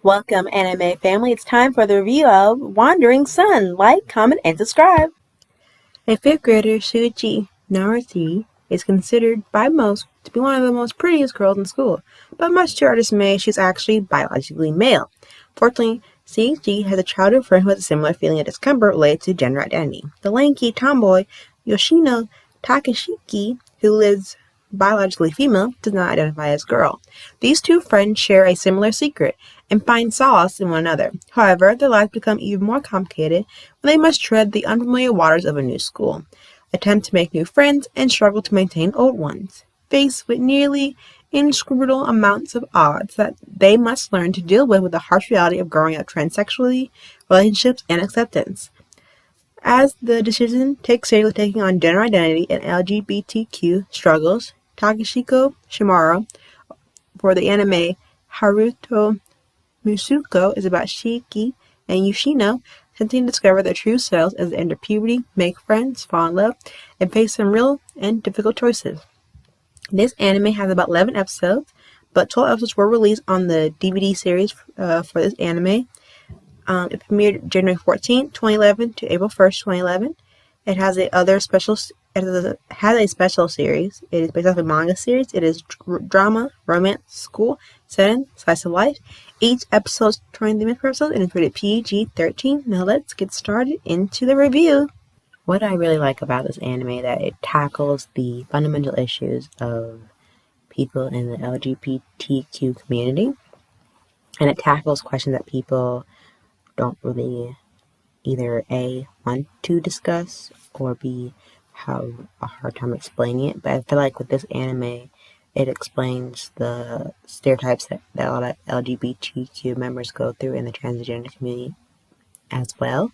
Welcome, anime family. It's time for the review of Wandering Sun. Like, comment, and subscribe. A fifth grader, Shuichi Naruti, is considered by most to be one of the most prettiest girls in school, but much to our dismay, she's actually biologically male. Fortunately, Shuichi has a childhood friend who has a similar feeling of discomfort related to gender identity. The lanky tomboy Yoshino Takashiki, who lives biologically female, does not identify as girl. These two friends share a similar secret and find solace in one another. However, their lives become even more complicated when they must tread the unfamiliar waters of a new school, attempt to make new friends, and struggle to maintain old ones. Faced with nearly inscrutable amounts of odds that they must learn to deal with the harsh reality of growing up transsexually, relationships, and acceptance. As the decision takes seriously taking on gender identity and LGBTQ struggles, Takashiko Shimaro for the anime Haruto Musuko is about Shiki and Yoshino attempting to discover their true selves as they enter puberty, make friends, fall in love, and face some real and difficult choices. This anime has about 11 episodes, but 12 episodes were released on the DVD series for this anime. It premiered January 14th, 2011 to April 1st, 2011. It has a special series. It is based off a manga series. It is drama, romance, school, setting, slice of life. Each episode is 20 minutes per episode and it's rated PG-13. Now let's get started into the review. What I really like about this anime is that it tackles the fundamental issues of people in the LGBTQ community, and it tackles questions that people don't really either A, want to discuss, or B, have a hard time explaining it. But I feel like with this anime, it explains the stereotypes that a lot of LGBTQ members go through in the transgender community as well.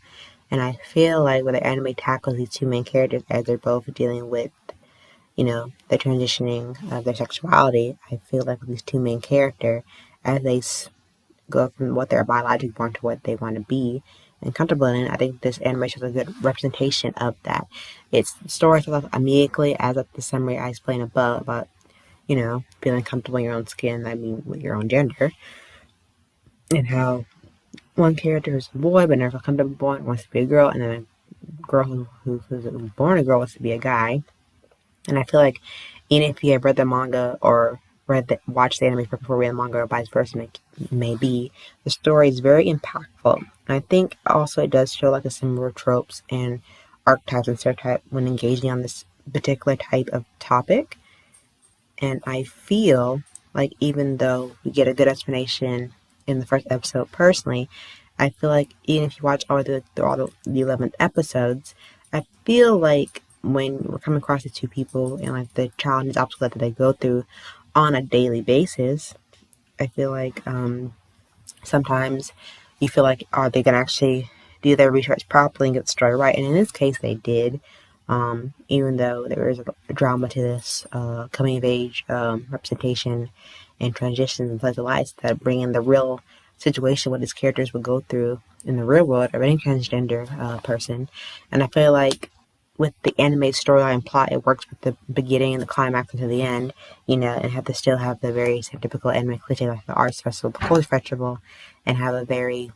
And I feel like when the anime tackles these two main characters as they're both dealing with, the transitioning of their sexuality, I feel like with these two main characters, as they go from what they're biologically born to what they want to be and comfortable in, I think this anime shows a good representation of that. Its story starts off immediately, as of the summary I explained above, about, feeling comfortable in your own skin, with your own gender, and how one character is a boy but never comes to be a boy and wants to be a girl, and then a girl who's born a girl wants to be a guy. And I feel like even if you have read the manga or watched the anime before reading the manga or vice versa may be, the story is very impactful. And I think also it does show like a similar tropes and archetypes and stereotypes when engaging on this particular type of topic. And I feel like even though we get a good explanation in the first episode personally, I feel like even if you watch all the 11 episodes, I feel like when we're coming across the two people and like the challenges, obstacles that they go through on a daily basis, I feel like sometimes you feel like, are they going to actually do their research properly and get the story right? And in this case, they did. Even though there is a drama to this coming of age representation and transitions and slice of life that bring in the real situation what these characters would go through in the real world of any transgender person. And I feel like with the anime storyline plot, it works with the beginning and the climax until the end, and have to still have the very typical anime cliche like the arts festival, the culture festival, and have a very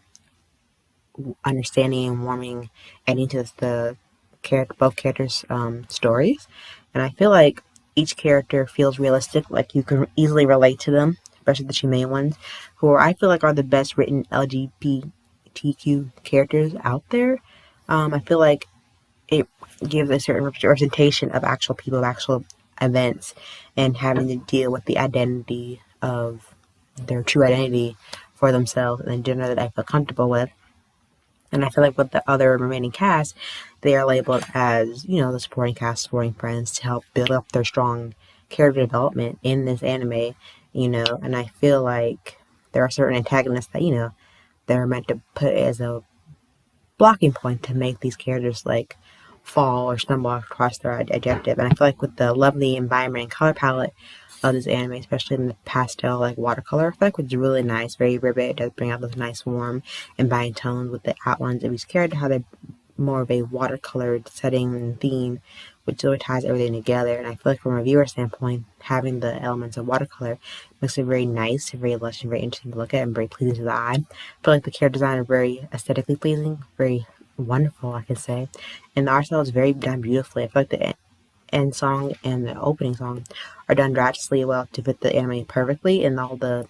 understanding and warming ending to both characters' stories. And I feel like each character feels realistic, like you can easily relate to them, especially the two main ones, who I feel like are the best written LGBTQ characters out there. I feel like it gives a certain representation of actual people, of actual events, and having to deal with the identity of their true identity for themselves and the gender that I feel comfortable with. And I feel like with the other remaining cast, they are labeled as, the supporting cast, supporting friends to help build up their strong character development in this anime, and I feel like there are certain antagonists that, they're meant to put as a blocking point to make these characters like fall or stumble across their objective. And I feel like with the lovely environment and color palette of this anime, especially in the pastel like watercolor effect, which is really nice, very vivid. It does bring out those nice warm inviting tones with the outlines of each character, how they're more of a watercolored setting and theme which really ties everything together. And I feel like from a viewer standpoint, having the elements of watercolor makes it very nice, very lush, and very interesting to look at, and very pleasing to the eye. I feel like the character design are very aesthetically pleasing, very wonderful, I can say. And the art style is very done beautifully. I feel like the end song and the opening song are done drastically well to fit the anime perfectly, and all the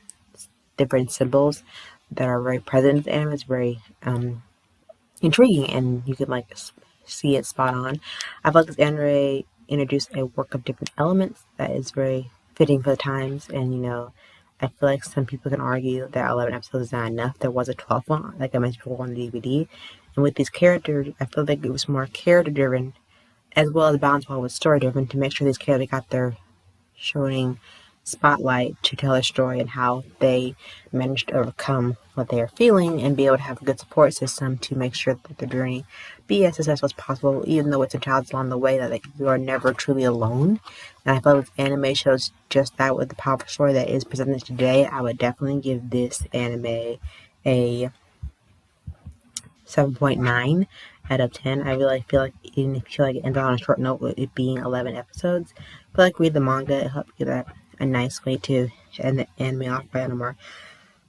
different symbols that are very present in the anime is very intriguing, and you can like see it spot on. I feel like this anime introduced a work of different elements that is very fitting for the times, and I feel like some people can argue that 11 episodes is not enough. There was a 12th one, like I mentioned before, on the DVD, and with these characters, I feel like it was more character driven as well as balanced well with story driven to make sure these characters got their showing spotlight to tell a story and how they managed to overcome what they are feeling and be able to have a good support system to make sure that their journey be as successful as possible, even though it's a challenge along the way, that you are never truly alone. And I feel like this anime shows just that with the powerful story that is presented today. I would definitely give this anime a 7.9 out of 10. I really feel like, even if you feel like it ends on a short note with it being 11 episodes, I feel like read the manga. It helps you get a nice way to end the anime off by on a more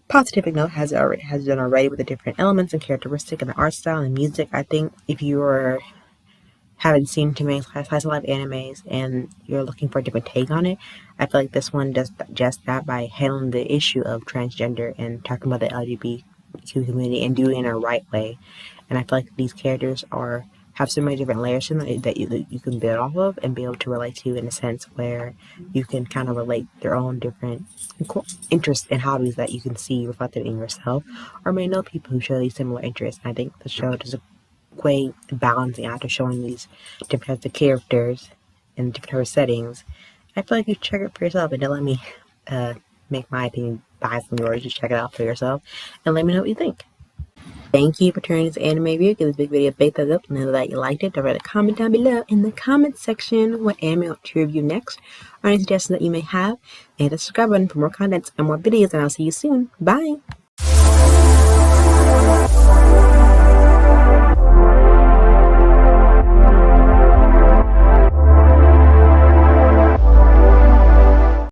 positive note, has done already with the different elements and characteristics and the art style and music. I think if you haven't seen too many slice of life animes and you're looking for a different take on it, I feel like this one does just that by handling the issue of transgender and talking about the LGBTQ community and doing it in a right way. And I feel like these characters have so many different layers to them that you can build off of and be able to relate to, in a sense where you can kind of relate their own different interests and hobbies that you can see reflected in yourself, or may know people who share these similar interests. And I think the show does a great balancing out of showing these different types of characters in different types of settings. I feel like you check it for yourself and don't let me make my opinion biased on yours. Just check it out for yourself and let me know what you think. Thank you for turning this anime review. Give this big video a big thumbs up and know that you liked it. Don't forget to comment down below in the comment section what anime I want to review next, or any suggestions that you may have. And hit the subscribe button for more content and more videos, and I'll see you soon. Bye!